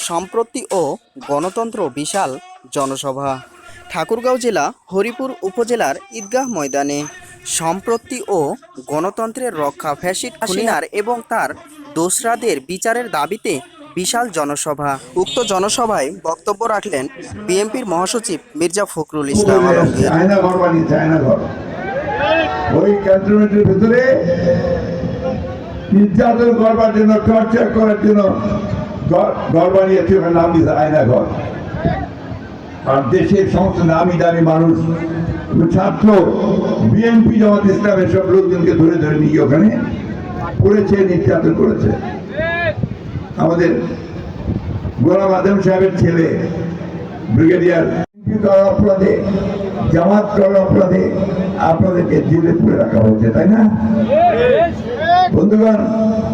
সম্প্রতি ও গণতন্ত্র বিশাল জনসভা ঠাকুরগাঁও জেলা হরিপুর উপজেলার ঈদগাহ ময়দানে। সম্প্রতি ও গণতন্ত্রের রক্ষা ফ্যাসিস্ট হাসিনার এবং তার দোসরাদের বিচারের দাবিতে বিশাল জনসভা। উক্ত জনসভায় বক্তব্য রাখলেন বিএনপির মহাসচিব মির্জা ফখরুল ইসলাম আলমগীর। ওই ক্যান্টনমেন্টের ভিতরে নির্যাতন করবার জন্য, টর্চার করার জন্য ঘর বানিয়েছে, নাম দিয়েছে আয়না ঘর। আর দেশের সমস্ত নামি দামি মানুষ, ছাত্র, বিএনপি, জামাত ইসলামের সব লোকজনকে ধরে ধরে নিয়ে ওখানে পড়েছে, নির্যাতন করেছে। আমাদের গোলাম আজম সাহেবের ছেলে ব্রিগেডিয়ার করার অপরাধে, জামাত করার অপরাধে আপনাদেরকে জেলে পুরে রাখা হয়েছে, তাই না বন্ধুগণ?